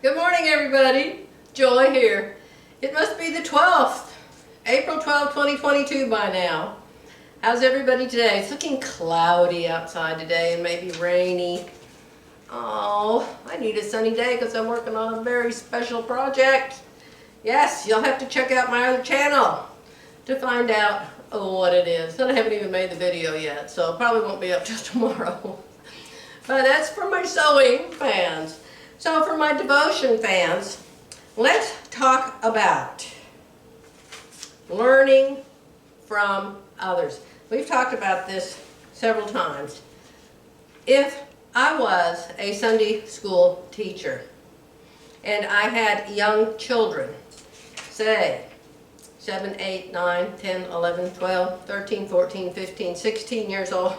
Good morning, everybody. Joy here. It must be the 12th, April 12th, 2022 by now. How's everybody today? It's looking cloudy outside today and maybe rainy. Oh, I need a sunny day because I'm working on a very special project. Yes, you'll have to check out my other channel to find out what it is. And I haven't even made the video yet, so it probably won't be up till tomorrow. But that's for my sewing fans. So for my devotion fans, let's talk about learning from others. We've talked about this several times. If I was a Sunday school teacher and I had young children, say 7, 8, 9, 10, 11, 12, 13, 14, 15, 16 years old,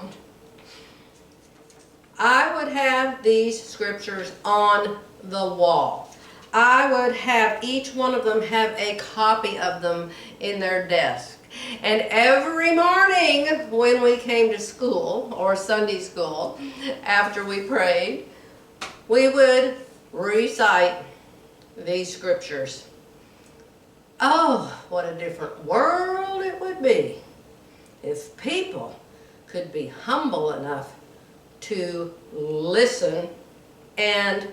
I would have these scriptures on the wall. I would have each one of them have a copy of them in their desk. And every morning when we came to school, or Sunday school, after we prayed, we would recite these scriptures. Oh, what a different world it would be if people could be humble enough to listen and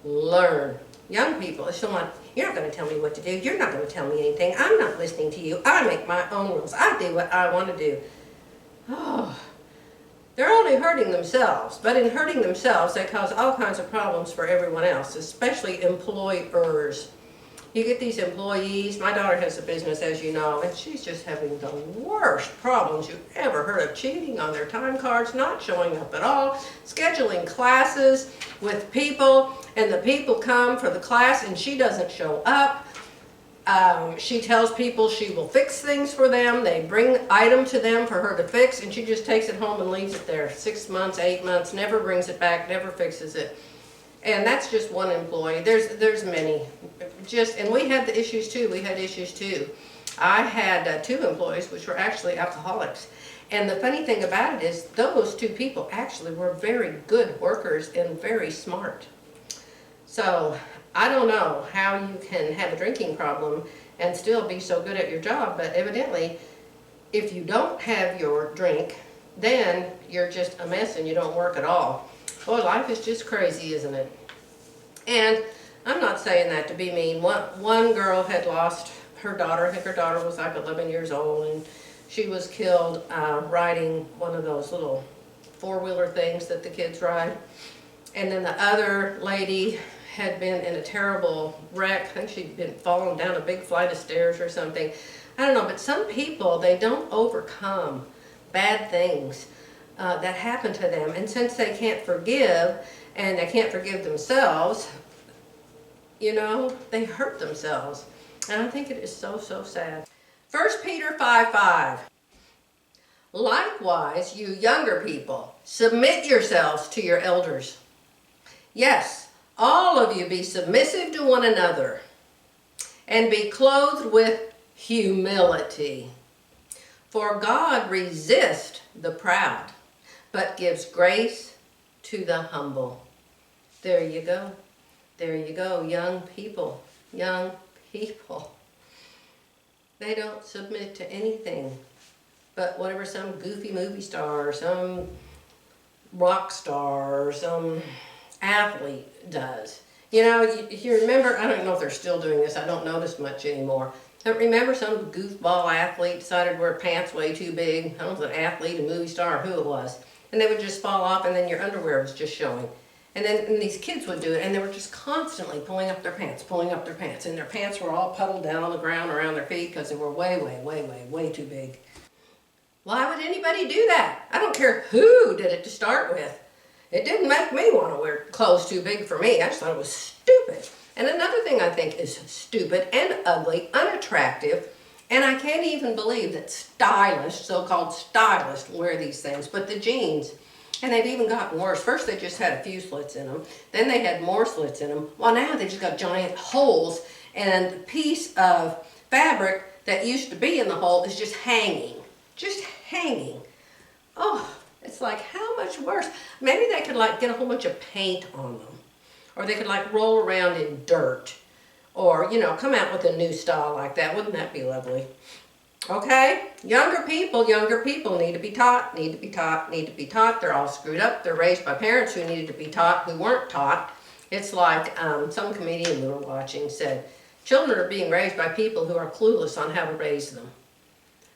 learn. Young people, it's so much, you're not going to tell me what to do. You're not going to tell me anything. I'm not listening to you. I make my own rules. I do what I want to do. Oh, they're only hurting themselves. But in hurting themselves, they cause all kinds of problems for everyone else, especially employers. You get these employees. My daughter has a business, as you know, and she's just having the worst problems you've ever heard of. Cheating on their time cards, not showing up at all, scheduling classes with people, and the people come for the class and she doesn't show up. She tells people she will fix things for them. They bring item to them for her to fix, and she just takes it home and leaves it there 6 months, 8 months, never brings it back, never fixes it. And that's just one employee. There's many. And we had the issues too. We had issues too. I had 2 employees which were actually alcoholics. And the funny thing about it is those 2 people actually were very good workers and very smart. So I don't know how you can have a drinking problem and still be so good at your job, but evidently if you don't have your drink, then you're just a mess and you don't work at all. Boy, life is just crazy, isn't it? And I'm not saying that to be mean. One girl had lost her daughter. I think her daughter was like 11 years old, and she was killed riding one of those little four-wheeler things that the kids ride. And then the other lady had been in a terrible wreck. I think she'd been falling down a big flight of stairs or something. I don't know, but some people, they don't overcome bad things that happen to them. And since they can't forgive, and they can't forgive themselves, you know, they hurt themselves. And I think it is so, so sad. 1 Peter 5:5. Likewise, you younger people, submit yourselves to your elders. Yes, all of you be submissive to one another, and be clothed with humility. For God resists the proud, but gives grace to the humble. There you go. There you go, young people. Young people. They don't submit to anything but whatever some goofy movie star or some rock star or some athlete does. You know, you remember, I don't know if they're still doing this, I don't notice much anymore. But remember some goofball athlete decided to wear pants way too big? I don't know if it was an athlete, a movie star, or who it was. And they would just fall off, and then your underwear was just showing. And then these kids would do it, and they were just constantly pulling up their pants, and their pants were all puddled down on the ground around their feet because they were way too big. Why would anybody do that? I don't care who did it to start with. It didn't make me want to wear clothes too big for me. I just thought it was stupid. And another thing I think is stupid and ugly, unattractive, and I can't even believe that stylists, so-called stylists, wear these things, but the jeans. And they've even gotten worse. First they just had a few slits in them. Then they had more slits in them. Well, now they just got giant holes, and the piece of fabric that used to be in the hole is just hanging. Just hanging. Oh, it's like, how much worse? Maybe they could like get a whole bunch of paint on them. Or they could like roll around in dirt. Or, you know, come out with a new style like that. Wouldn't that be lovely? Okay? Younger people need to be taught, need to be taught, need to be taught. They're all screwed up. They're raised by parents who needed to be taught, who weren't taught. It's like some comedian we were watching said, children are being raised by people who are clueless on how to raise them.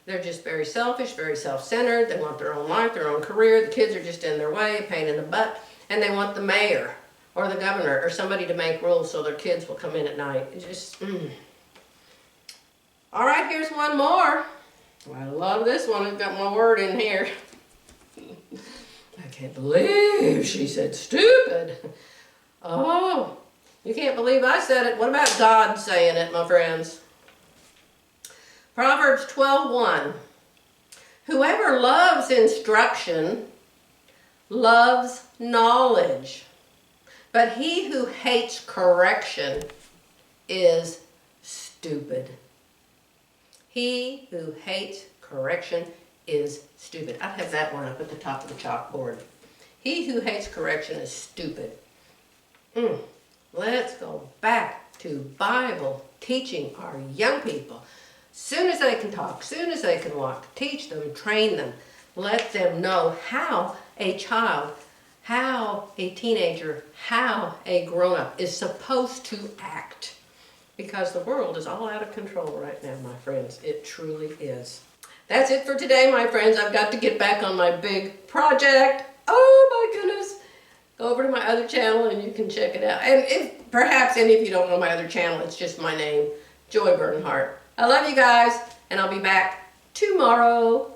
They're just very selfish, very self-centered. They want their own life, their own career. The kids are just in their way, a pain in the butt. And they want the mayor or the governor or somebody to make rules so their kids will come in at night. It's just, All right, here's one more. I love this one. It's got my word in here. I can't believe she said stupid. Oh, you can't believe I said it. What about God saying it, my friends? Proverbs 12:1. Whoever loves instruction loves knowledge, but he who hates correction is stupid. He who hates correction is stupid. I'd have that one up at the top of the chalkboard. He who hates correction is stupid. Let's go back to Bible teaching our young people. Soon as they can talk, soon as they can walk, teach them, train them. Let them know how a child, how a teenager, how a grown-up is supposed to act. Because the world is all out of control right now, my friends. It truly is. That's it for today, my friends. I've got to get back on my big project. Oh my goodness. Go over to my other channel and you can check it out. And if perhaps any of you don't know my other channel, it's just my name, Joy Bernhardt. I love you guys, and I'll be back tomorrow.